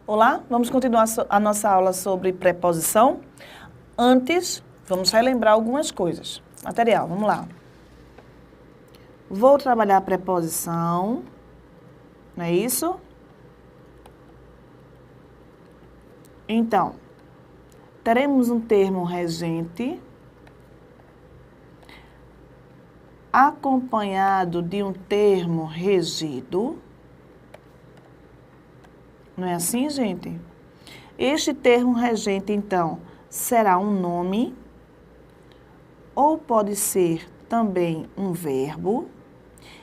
Olá, vamos continuar a nossa aula sobre preposição. Antes, vamos relembrar algumas coisas. Material, vamos lá. Vou trabalhar a preposição, não é isso? Então, teremos um termo regente acompanhado de um termo regido. Não é assim, gente? Este termo regente, então, será um nome ou pode ser também um verbo,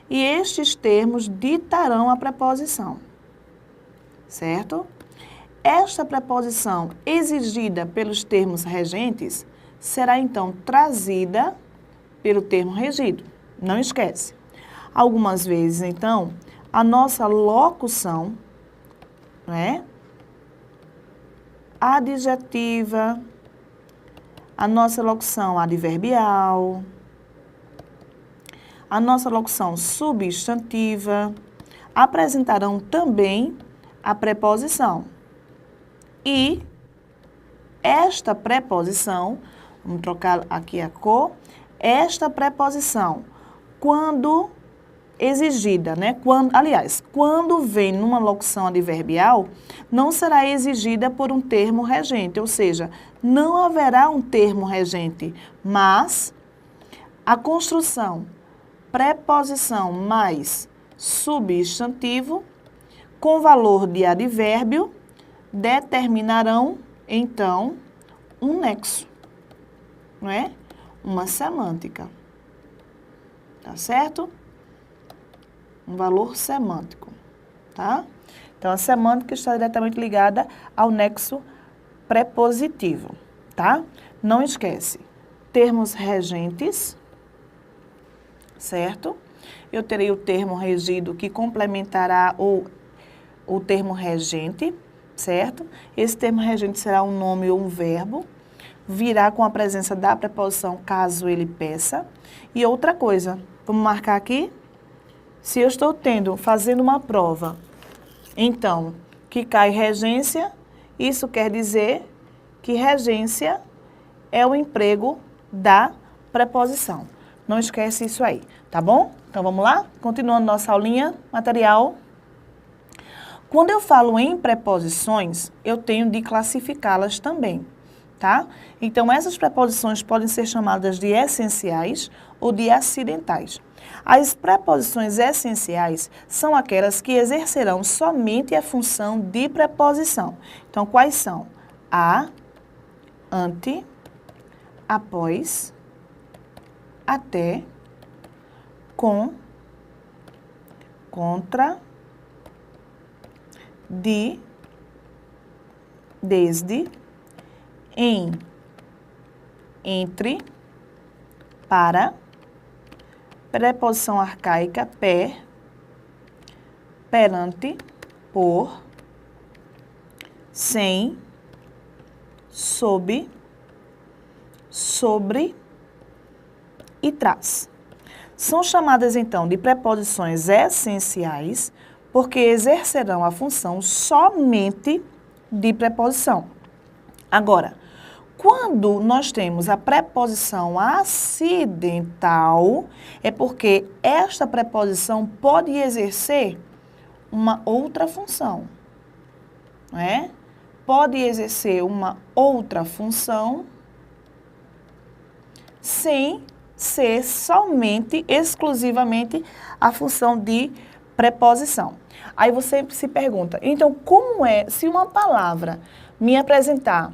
e estes termos ditarão a preposição, certo? Esta preposição exigida pelos termos regentes será, então, trazida pelo termo regido. Não esquece. Algumas vezes, então, a nossa locução, não é? Adjetiva, a nossa locução adverbial, a nossa locução substantiva, apresentarão também a preposição. E esta preposição, vamos trocar aqui a cor, esta preposição, quando exigida, né? Quando vem numa locução adverbial, não será exigida por um termo regente, ou seja, não haverá um termo regente, mas a construção preposição mais substantivo com valor de advérbio determinarão, então, um nexo, não é? Uma semântica, tá certo? Um valor semântico, tá? Então, a semântica está diretamente ligada ao nexo prepositivo, tá? Não esquece, termos regentes, certo? Eu terei o termo regido que complementará o termo regente, certo? Esse termo regente será um nome ou um verbo, virá com a presença da preposição caso ele peça. E outra coisa, vamos marcar aqui? Se eu estou fazendo uma prova, então, que cai regência, isso quer dizer que regência é o emprego da preposição. Não esquece isso aí, tá bom? Então, vamos lá? Continuando nossa aulinha, material. Quando eu falo em preposições, eu tenho de classificá-las também, tá? Então, essas preposições podem ser chamadas de essenciais ou de acidentais. As preposições essenciais são aquelas que exercerão somente a função de preposição. Então, quais são? A, ante, após, até, com, contra, de, desde, em, entre, para, preposição arcaica, per, perante, por, sem, sob, sobre e traz. São chamadas, então, de preposições essenciais porque exercerão a função somente de preposição. Agora, quando nós temos a preposição acidental, é porque esta preposição pode exercer uma outra função, não é? Pode exercer uma outra função sem ser somente, exclusivamente, a função de preposição. Aí você se pergunta, então como é, se uma palavra me apresentar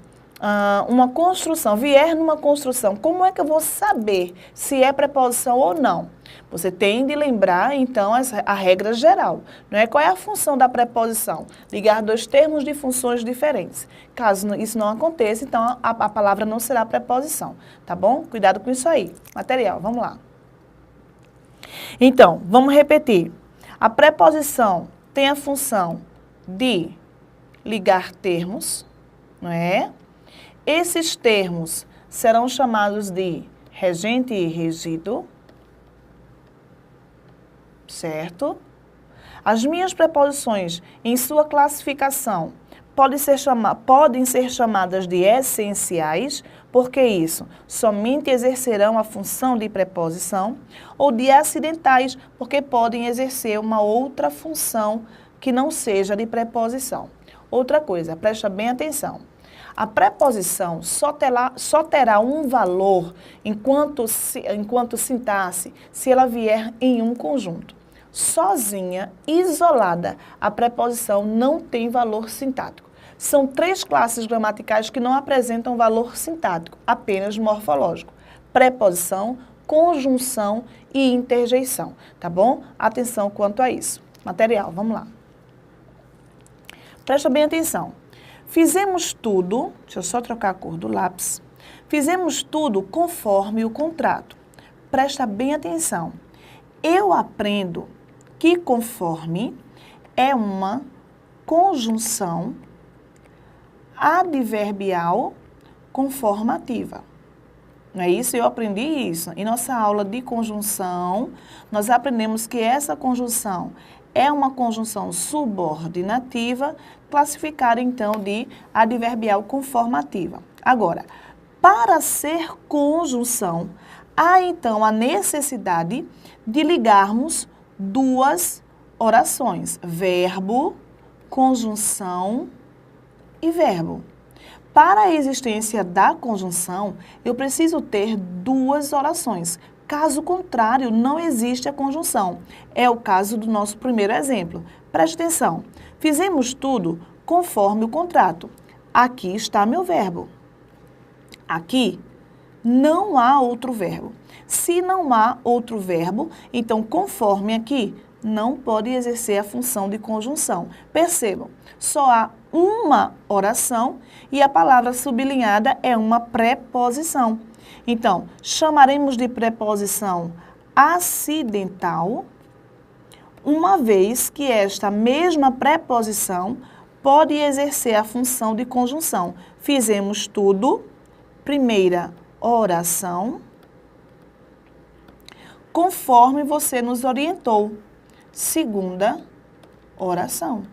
uma construção, vier numa construção, como é que eu vou saber se é preposição ou não? Você tem de lembrar, então, a regra geral, não é? Qual é a função da preposição? Ligar dois termos de funções diferentes. Caso isso não aconteça, então, a palavra não será preposição, tá bom? Cuidado com isso aí. Material, vamos lá. Então, vamos repetir. A preposição tem a função de ligar termos, não é? Esses termos serão chamados de regente e regido, certo? As minhas preposições, em sua classificação, podem ser chamadas de essenciais, porque isso? Somente exercerão a função de preposição, ou de acidentais, porque podem exercer uma outra função que não seja de preposição. Outra coisa, presta bem atenção. A preposição só terá um valor enquanto sintaxe se ela vier em um conjunto. Sozinha, isolada, a preposição não tem valor sintático. São 3 classes gramaticais que não apresentam valor sintático, apenas morfológico: preposição, conjunção e interjeição, tá bom? Atenção quanto a isso. Material, vamos lá. Presta bem atenção. Fizemos tudo, deixa eu só trocar a cor do lápis. Fizemos tudo conforme o contrato. Presta bem atenção. Eu aprendo que conforme é uma conjunção adverbial conformativa. Não é isso? Eu aprendi isso. Em nossa aula de conjunção, nós aprendemos que essa conjunção é uma conjunção subordinativa, classificada então de adverbial conformativa. Agora, para ser conjunção, há então a necessidade de ligarmos 2 orações: verbo, conjunção e verbo. Para a existência da conjunção, eu preciso ter 2 orações. Caso contrário, não existe a conjunção. É o caso do nosso primeiro exemplo. Preste atenção. Fizemos tudo conforme o contrato. Aqui está meu verbo. Aqui não há outro verbo. Se não há outro verbo, então conforme aqui não pode exercer a função de conjunção. Percebam, só há uma oração e a palavra sublinhada é uma preposição. Então, chamaremos de preposição acidental, uma vez que esta mesma preposição pode exercer a função de conjunção. Fizemos tudo, primeira oração, conforme você nos orientou. Segunda oração.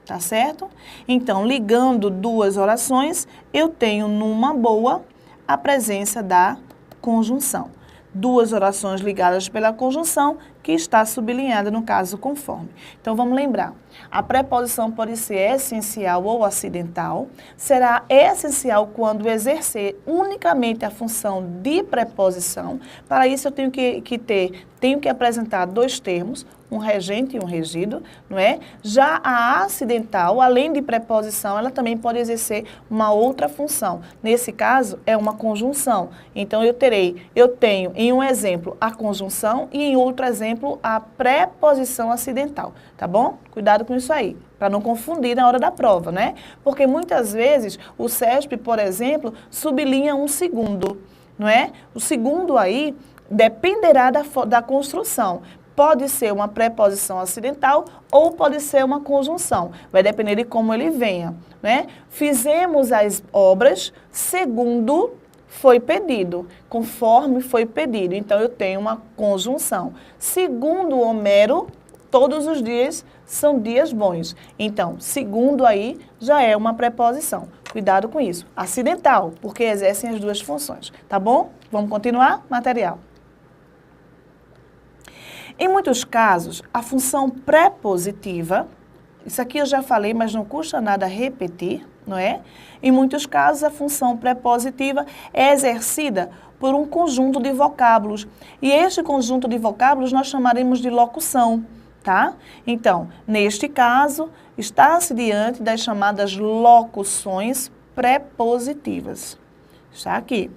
Tá certo? Então, ligando 2 orações, eu tenho numa boa a presença da conjunção. 2 orações ligadas pela conjunção, que está sublinhada no caso conforme. Então, vamos lembrar. A preposição pode ser essencial ou acidental. Será essencial quando exercer unicamente a função de preposição. Para isso, eu tenho que apresentar 2 termos, um regente e um regido, não é? Já a acidental, além de preposição, ela também pode exercer uma outra função. Nesse caso, é uma conjunção. Então, eu tenho em um exemplo a conjunção e em outro exemplo a preposição acidental, tá bom? Cuidado com isso aí, para não confundir na hora da prova, né? Porque muitas vezes o CESP, por exemplo, sublinha um segundo, não é? O segundo aí dependerá da construção. Pode ser uma preposição acidental ou pode ser uma conjunção. Vai depender de como ele venha, né? Fizemos as obras segundo foi pedido, conforme foi pedido. Então, eu tenho uma conjunção. Segundo Homero, todos os dias são dias bons. Então, segundo aí já é uma preposição. Cuidado com isso. Acidental, porque exercem as 2 funções. Tá bom? Vamos continuar? Material. Em muitos casos, a função prepositiva, isso aqui eu já falei, mas não custa nada repetir, não é? Em muitos casos, a função prepositiva é exercida por um conjunto de vocábulos. E este conjunto de vocábulos nós chamaremos de locução, tá? Então, neste caso, está-se diante das chamadas locuções prepositivas. Está aqui.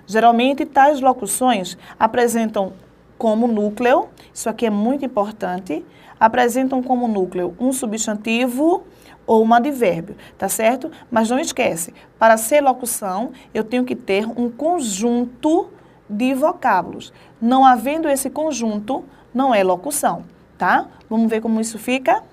Geralmente, tais locuções apresentam como núcleo, isso aqui é muito importante, apresentam como núcleo um substantivo ou um advérbio, tá certo? Mas não esquece, para ser locução, eu tenho que ter um conjunto de vocábulos. Não havendo esse conjunto, não é locução, tá? Vamos ver como isso fica?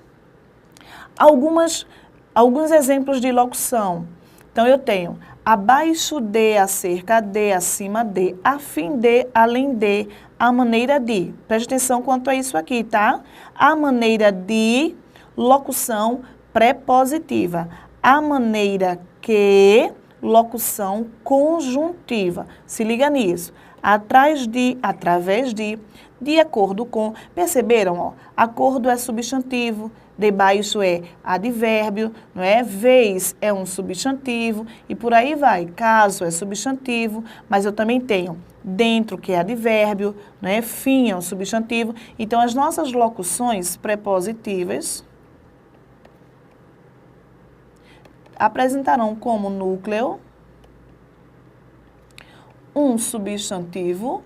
Alguns exemplos de locução. Então, eu tenho abaixo de, acerca de, acima de, a fim de, além de, a maneira de. Preste atenção quanto a isso aqui, tá? A maneira de, locução prepositiva. A maneira que, locução conjuntiva. Se liga nisso. Atrás de, através de acordo com. Perceberam? Ó? Acordo é substantivo, debaixo é advérbio, não é? Vez é um substantivo e por aí vai. Caso é substantivo, mas eu também tenho dentro, que é advérbio, não é? Fim é um substantivo. Então, as nossas locuções prepositivas apresentarão como núcleo um substantivo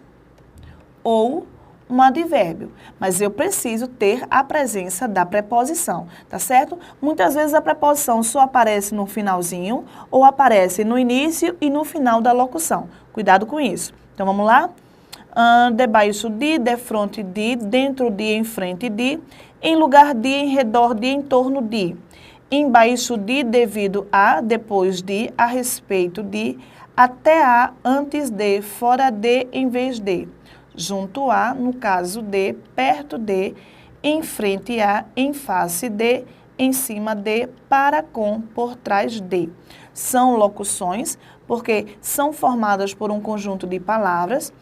ou um advérbio, mas eu preciso ter a presença da preposição, tá certo? Muitas vezes a preposição só aparece no finalzinho ou aparece no início e no final da locução. Cuidado com isso. Então, vamos lá? Debaixo de, defronte de, dentro de, em frente de, em lugar de, em redor de, em torno de, embaixo de, devido a, depois de, a respeito de, até a, antes de, fora de, em vez de, junto a, no caso de, perto de, em frente a, em face de, em cima de, para com, por trás de. São locuções porque são formadas por um conjunto de palavras.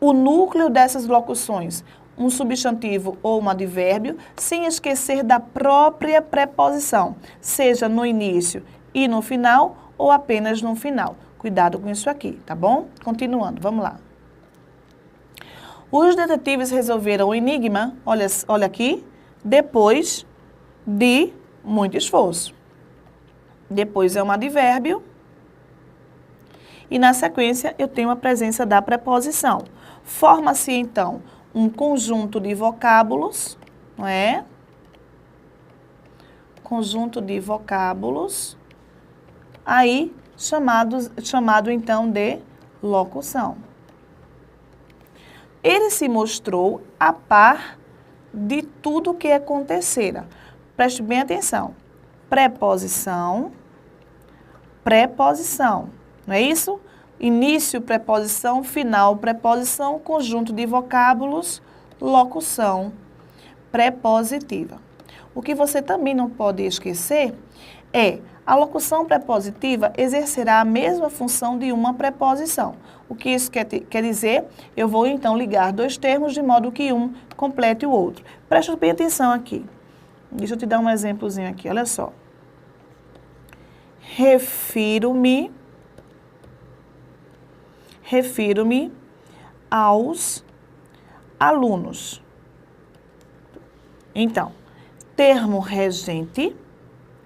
O núcleo dessas locuções, um substantivo ou um advérbio, sem esquecer da própria preposição, seja no início e no final ou apenas no final. Cuidado com isso aqui, tá bom? Continuando, vamos lá. Os detetives resolveram o enigma, olha aqui, depois de muito esforço. Depois é um advérbio e na sequência eu tenho a presença da preposição. Forma-se então um conjunto de vocábulos, não é? Conjunto de vocábulos, aí chamado então de locução. Ele se mostrou a par de tudo o que acontecera. Preste bem atenção. Preposição, preposição, não é isso? Início, preposição, final, preposição, conjunto de vocábulos, locução prepositiva. O que você também não pode esquecer é a locução prepositiva exercerá a mesma função de uma preposição. O que isso quer dizer? Eu vou então ligar dois termos de modo que um complete o outro. Preste bem atenção aqui. Deixa eu te dar um exemplozinho aqui, olha só. Refiro-me aos alunos. Então, termo regente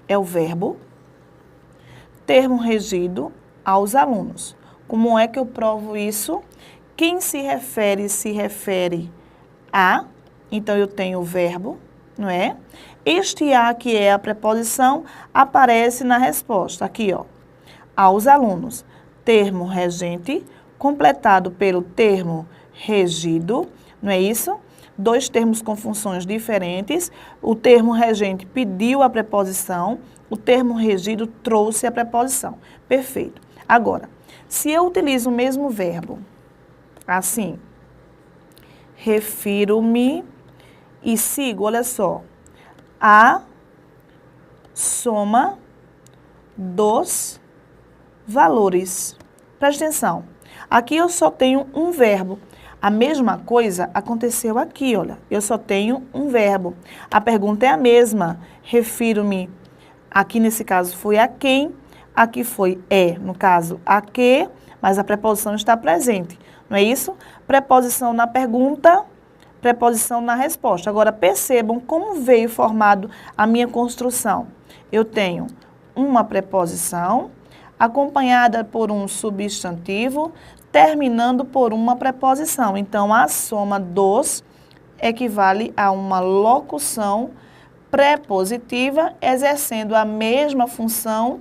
é o verbo, termo regido aos alunos. Como é que eu provo isso? Quem se refere a, então eu tenho o verbo, não é? Este a, que é a preposição, aparece na resposta, aqui ó, aos alunos. Termo regente, completado pelo termo regido, não é isso? Dois termos com funções diferentes. O termo regente pediu a preposição, o termo regido trouxe a preposição. Perfeito. Agora, se eu utilizo o mesmo verbo, assim, refiro-me e sigo, olha só, a soma dos valores. Presta atenção. Aqui eu só tenho um verbo. A mesma coisa aconteceu aqui, olha. Eu só tenho um verbo. A pergunta é a mesma. Refiro-me, aqui nesse caso foi a quem, aqui foi no caso, a que, mas a preposição está presente. Não é isso? Preposição na pergunta, preposição na resposta. Agora, percebam como veio formado a minha construção. Eu tenho uma preposição acompanhada por um substantivo, terminando por uma preposição. Então, a soma dos equivale a uma locução prepositiva, exercendo a mesma função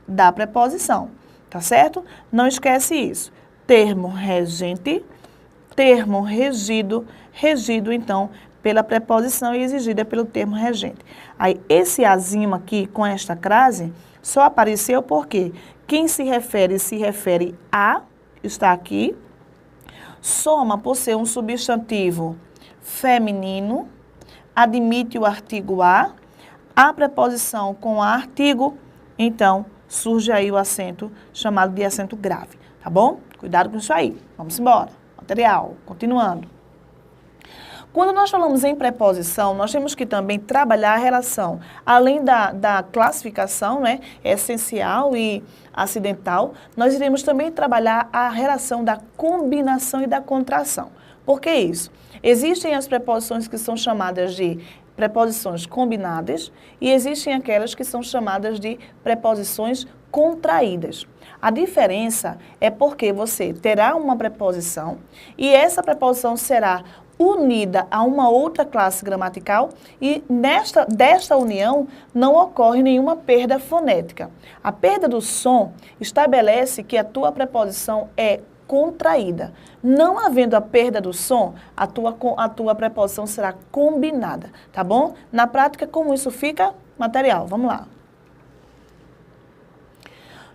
da preposição. Tá certo? Não esquece isso. Termo regente, termo regido, regido, então, pela preposição e exigida pelo termo regente. Aí, esse azinho aqui, com esta crase, só apareceu porque quem se refere a, está aqui, soma por ser um substantivo feminino, admite o artigo a preposição com a artigo, então surge aí o acento chamado de acento grave, tá bom? Cuidado com isso aí. Vamos embora. Material, continuando. Quando nós falamos em preposição, nós temos que também trabalhar a relação, além da classificação, né, essencial e acidental, nós iremos também trabalhar a relação da combinação e da contração. Por que isso? Existem as preposições que são chamadas de preposições combinadas e existem aquelas que são chamadas de preposições contraídas. A diferença é porque você terá uma preposição e essa preposição será unida a uma outra classe gramatical e desta união não ocorre nenhuma perda fonética. A perda do som estabelece que a tua preposição é contraída. Não havendo a perda do som, a tua preposição será combinada, tá bom? Na prática, como isso fica? Material, vamos lá.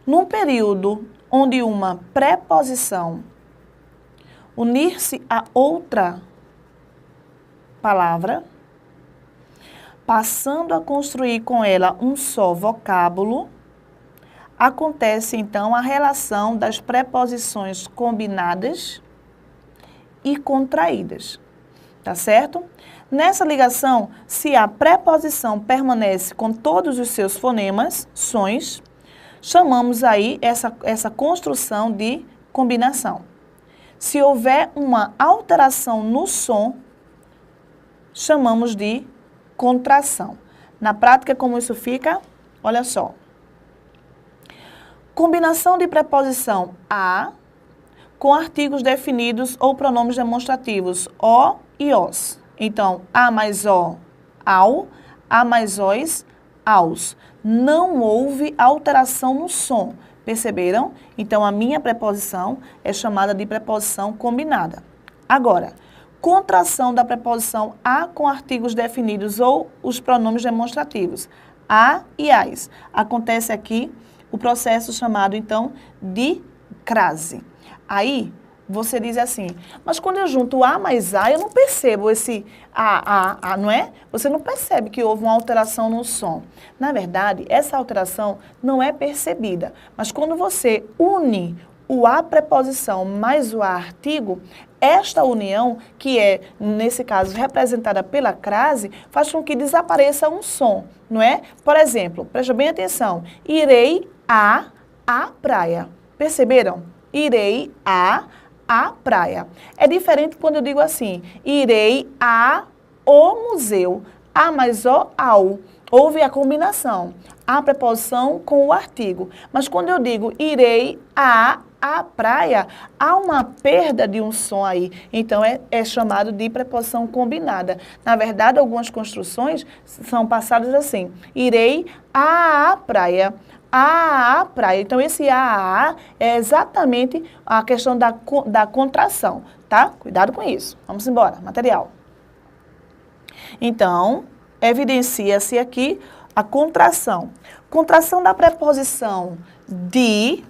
Num período onde uma preposição unir-se a outra palavra, passando a construir com ela um só vocábulo, acontece então a relação das preposições combinadas e contraídas, tá certo? Nessa ligação, se a preposição permanece com todos os seus fonemas, sons, chamamos aí essa construção de combinação. Se houver uma alteração no som, chamamos de contração. Na prática, como isso fica? Olha só. Combinação de preposição a com artigos definidos ou pronomes demonstrativos o e os. Então, a mais o, ao, a mais os, aos. Não houve alteração no som. Perceberam? Então, a minha preposição é chamada de preposição combinada. Agora, contração da preposição a com artigos definidos ou os pronomes demonstrativos, a e as. Acontece aqui o processo chamado, então, de crase. Aí, você diz assim, mas quando eu junto a mais a, eu não percebo esse a, não é? Você não percebe que houve uma alteração no som. Na verdade, essa alteração não é percebida, mas quando você une o a preposição mais o a artigo, esta união, que é, nesse caso, representada pela crase, faz com que desapareça um som, não é? Por exemplo, presta bem atenção, irei a praia. Perceberam? Irei a praia. É diferente quando eu digo assim, irei o museu. A mais o, ao. Houve a combinação, a preposição com o artigo. Mas quando eu digo irei a praia, há uma perda de um som aí. Então, é chamado de preposição combinada. Na verdade, algumas construções são passadas assim. Irei à praia. A praia. Então, esse a é exatamente a questão da contração, tá? Cuidado com isso. Vamos embora. Material. Então, evidencia-se aqui a contração. Contração da preposição de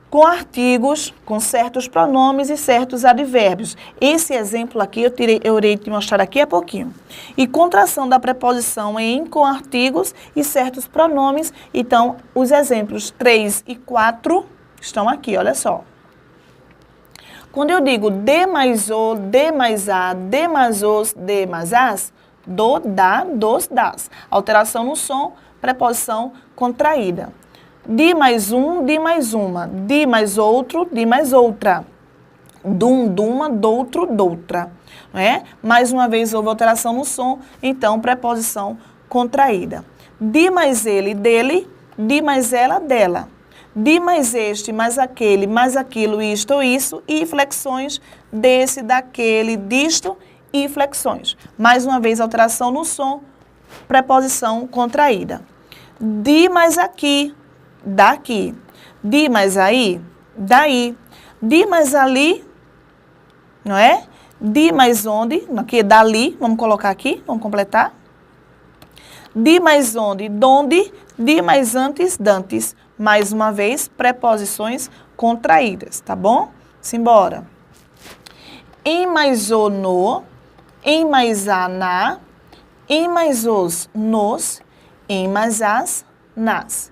com artigos, com certos pronomes e certos advérbios. Esse exemplo aqui eu irei te mostrar daqui a pouquinho. E contração da preposição em com artigos e certos pronomes. Então, os exemplos 3 e 4 estão aqui, olha só. Quando eu digo de mais o, de mais a, de mais os, de mais as, do, da, dos, das. Alteração no som, preposição contraída. De mais um, de mais uma. De mais outro, de mais outra. Dum, duma, doutro, doutra. Não é? Mais uma vez houve alteração no som, então preposição contraída. De mais ele, dele. De mais ela, dela. De mais este, mais aquele, mais aquilo, isto ou isso. E flexões desse, daquele, disto e flexões. Mais uma vez alteração no som, preposição contraída. De mais aqui, daqui. De mais aí, daí. De mais ali, não é? De mais onde, aqui, dali, vamos colocar aqui, vamos completar. De mais onde, donde. De mais antes, dantes. Mais uma vez, preposições contraídas, tá bom? Simbora. Em mais o, no. Em mais a, na. Em mais os, nos. em mais as, nas.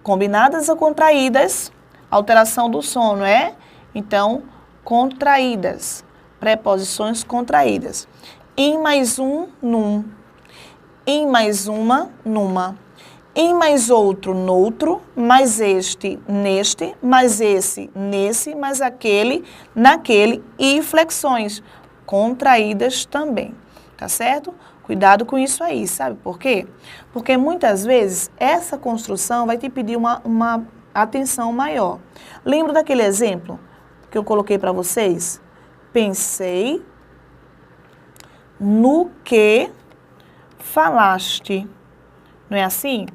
Combinadas ou contraídas, alteração do som, não é? Então, contraídas, preposições contraídas. Em mais um, num. Em mais uma, numa. Em mais outro, noutro, mais este, neste, mais esse, nesse, mais aquele, naquele e flexões contraídas também, tá certo? Cuidado com isso aí, sabe por quê? Porque muitas vezes essa construção vai te pedir uma atenção maior. Lembra daquele exemplo que eu coloquei para vocês? Pensei no que falaste. Não é assim?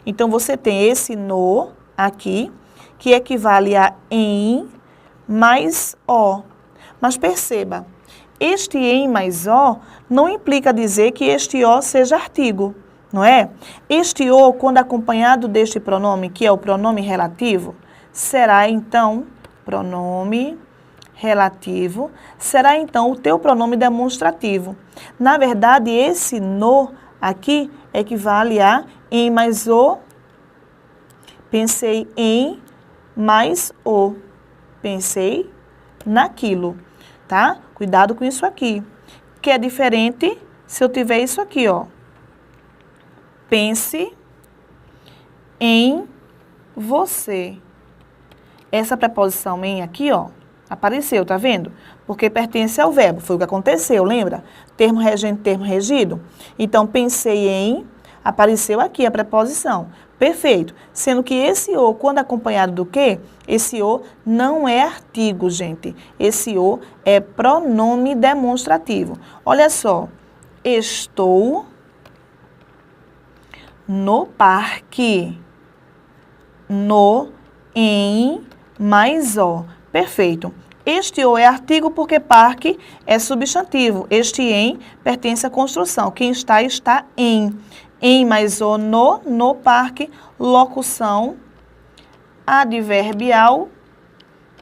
Então, você tem esse no aqui, que equivale a em mais o. Mas perceba, este em mais o não implica dizer que este o seja artigo, não é? Este o, quando acompanhado deste pronome, que é o pronome relativo, será então pronome relativo, será então o teu pronome demonstrativo. Na verdade, esse no aqui equivale a em mais o, pensei em mais o, pensei naquilo, tá? Cuidado com isso aqui, que é diferente se eu tiver isso aqui, ó. Pense em você. Essa preposição em aqui, ó, apareceu, tá vendo? Porque pertence ao verbo, foi o que aconteceu, lembra? Termo regente, termo regido. Então, pensei em, apareceu aqui a preposição. Perfeito. Sendo que esse o, quando acompanhado do quê? Esse o não é artigo, gente. Esse o é pronome demonstrativo. Olha só. Estou no parque. No, em, mais o. Perfeito. Este o é artigo porque parque é substantivo. Este em pertence à construção. Quem está, está em. Em mais o no parque, locução adverbial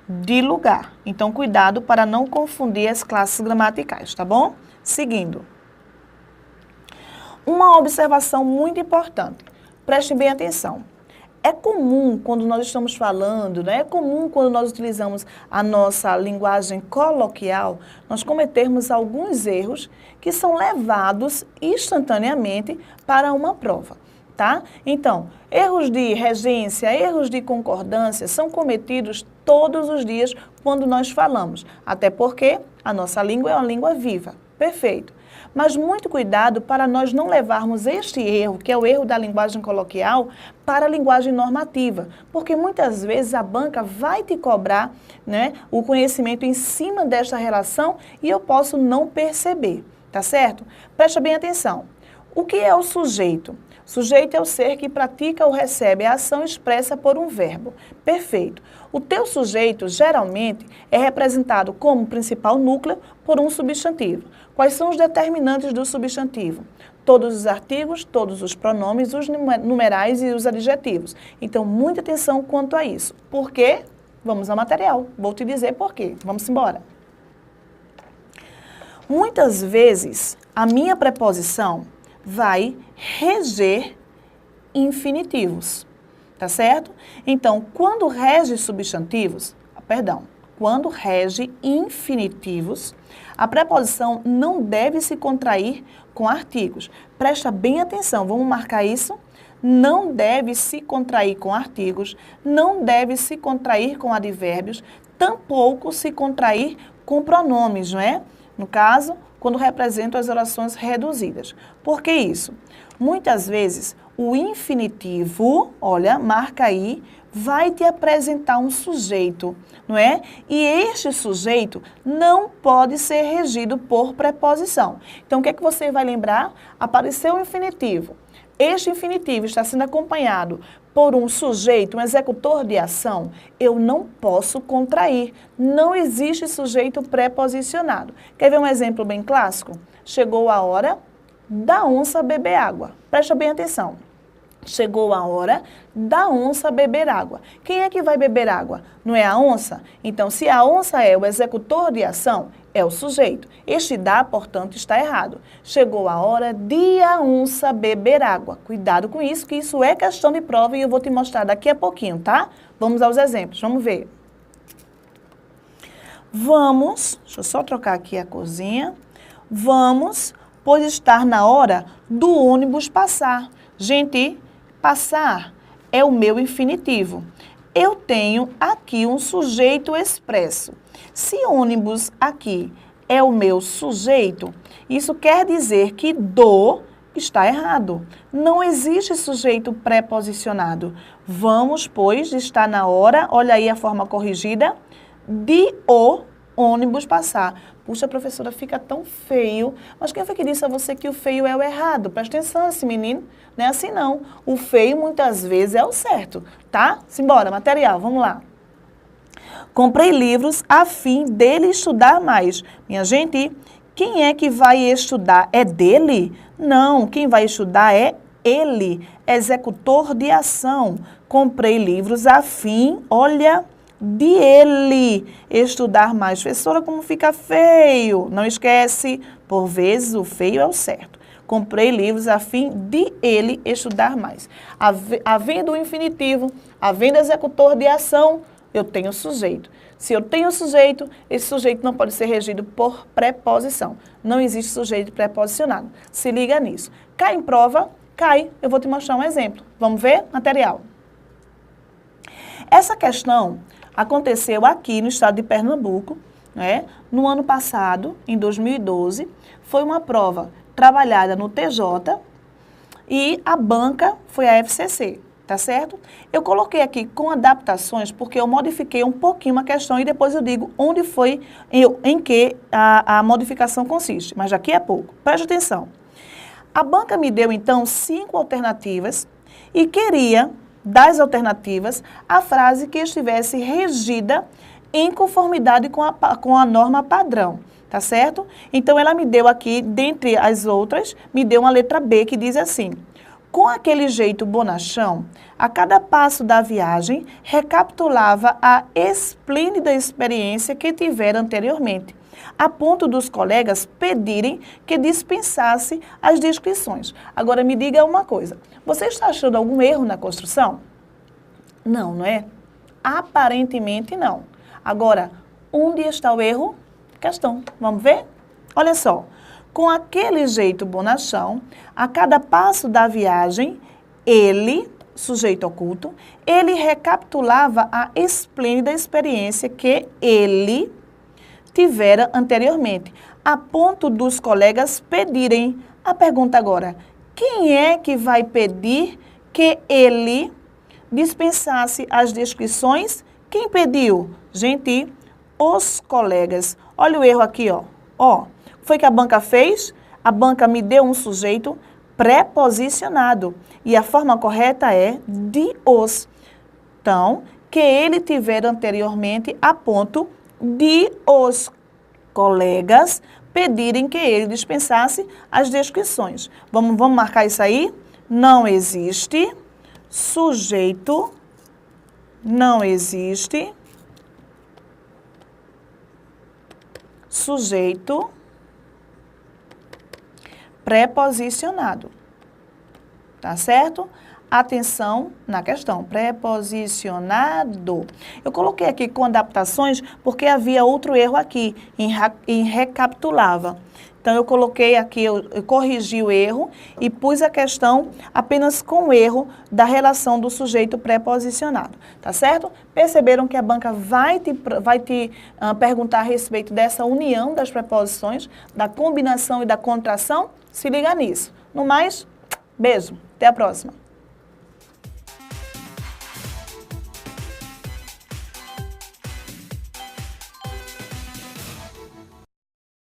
de lugar. Então, cuidado para não confundir as classes gramaticais, tá bom? Seguindo. Uma observação muito importante. Prestem bem atenção. É comum, quando nós estamos falando, né? É comum quando nós utilizamos a nossa linguagem coloquial, nós cometermos alguns erros que são levados instantaneamente para uma prova, tá? Então, erros de regência, erros de concordância são cometidos todos os dias quando nós falamos, até porque a nossa língua é uma língua viva. Perfeito. Mas muito cuidado para nós não levarmos este erro, que é o erro da linguagem coloquial, para a linguagem normativa. Porque muitas vezes a banca vai te cobrar, né, o conhecimento em cima desta relação e eu posso não perceber, tá certo? Presta bem atenção. O que é o sujeito? Sujeito é o ser que pratica ou recebe a ação expressa por um verbo. Perfeito. O teu sujeito, geralmente, é representado como principal núcleo por um substantivo. Quais são os determinantes do substantivo? Todos os artigos, todos os pronomes, os numerais e os adjetivos. Então, muita atenção quanto a isso. Por quê? Vamos ao material. Vou te dizer por quê. Vamos embora. Muitas vezes, a minha preposição vai reger infinitivos, tá certo? Então, quando rege substantivos, quando rege infinitivos, a preposição não deve se contrair com artigos. Presta bem atenção, vamos marcar isso? Não deve se contrair com artigos, não deve se contrair com advérbios, tampouco se contrair com pronomes, não é? No caso, quando representam as orações reduzidas. Por que isso? Muitas vezes, o infinitivo, olha, marca aí, vai te apresentar um sujeito, não é? E este sujeito não pode ser regido por preposição. Então, o que é que você vai lembrar? Apareceu o infinitivo. Este infinitivo está sendo acompanhado por um sujeito, um executor de ação, eu não posso contrair. Não existe sujeito preposicionado. Quer ver um exemplo bem clássico? Chegou a hora da onça beber água. Presta bem atenção. Chegou a hora da onça beber água. Quem é que vai beber água? Não é a onça? Então, se a onça é o executor de ação, é o sujeito. Este dá, portanto, está errado. Chegou a hora de a onça beber água. Cuidado com isso, que isso é questão de prova e eu vou te mostrar daqui a pouquinho, tá? Vamos aos exemplos, vamos ver. Vamos, deixa eu só trocar aqui a corzinha. Vamos, pois estar na hora do ônibus passar. Gente, passar é o meu infinitivo. Eu tenho aqui um sujeito expresso. Se ônibus aqui é o meu sujeito, isso quer dizer que do está errado. Não existe sujeito preposicionado. Vamos, pois, estar na hora, olha aí a forma corrigida, de o ônibus passar. Puxa, professora, fica tão feio. Mas quem foi que disse a você que o feio é o errado? Presta atenção, esse menino. Não é assim, não. O feio, muitas vezes, é o certo, tá? Simbora, material, vamos lá. Comprei livros a fim dele estudar mais. Minha gente, quem é que vai estudar? É dele? Não, quem vai estudar é ele, executor de ação. Comprei livros a fim, olha, de ele estudar mais. Professora, como fica feio? Não esquece, por vezes o feio é o certo. Comprei livros a fim de ele estudar mais. Havendo o infinitivo, havendo executor de ação, eu tenho sujeito. Se eu tenho sujeito, esse sujeito não pode ser regido por preposição. Não existe sujeito preposicionado. Se liga nisso. Cai em prova? Cai. Eu vou te mostrar um exemplo. Vamos ver? Material. Essa questão aconteceu aqui no estado de Pernambuco, né? No ano passado, em 2012, foi uma prova trabalhada no TJ e a banca foi a FCC, tá certo? Eu coloquei aqui com adaptações porque eu modifiquei um pouquinho a questão e depois eu digo onde foi, em que a modificação consiste, mas daqui a pouco. Preste atenção. A banca me deu, então, 5 alternativas e queria, das alternativas, a frase que estivesse regida em conformidade com a norma padrão, tá certo? Então, ela me deu aqui, dentre as outras, me deu uma letra B que diz assim: com aquele jeito bonachão, a cada passo da viagem, recapitulava a esplêndida experiência que tivera anteriormente, a ponto dos colegas pedirem que dispensasse as descrições. Agora, me diga uma coisa, você está achando algum erro na construção? Não, não é? Aparentemente não. Agora, onde está o erro? Questão. Vamos ver? Olha só. Com aquele jeito bonachão, a cada passo da viagem, ele, sujeito oculto, ele recapitulava a esplêndida experiência que ele tivera anteriormente, a ponto dos colegas pedirem. A pergunta agora, quem é que vai pedir que ele dispensasse as descrições? Quem pediu? Gente, os colegas. Olha o erro aqui, ó. Ó, foi que a banca fez? A banca me deu um sujeito preposicionado. E a forma correta é de os. Então, que ele tivera anteriormente a ponto de os colegas pedirem que ele dispensasse as descrições. Vamos marcar isso aí? Não existe sujeito, não existe sujeito preposicionado. Tá certo? Atenção na questão, preposicionado. Eu coloquei aqui com adaptações porque havia outro erro aqui, em recapitulava. Então, eu coloquei aqui, eu corrigi o erro e pus a questão apenas com o erro da relação do sujeito preposicionado, tá certo? Perceberam que a banca vai te perguntar a respeito dessa união das preposições, da combinação e da contração? Se liga nisso. No mais, beijo, até a próxima.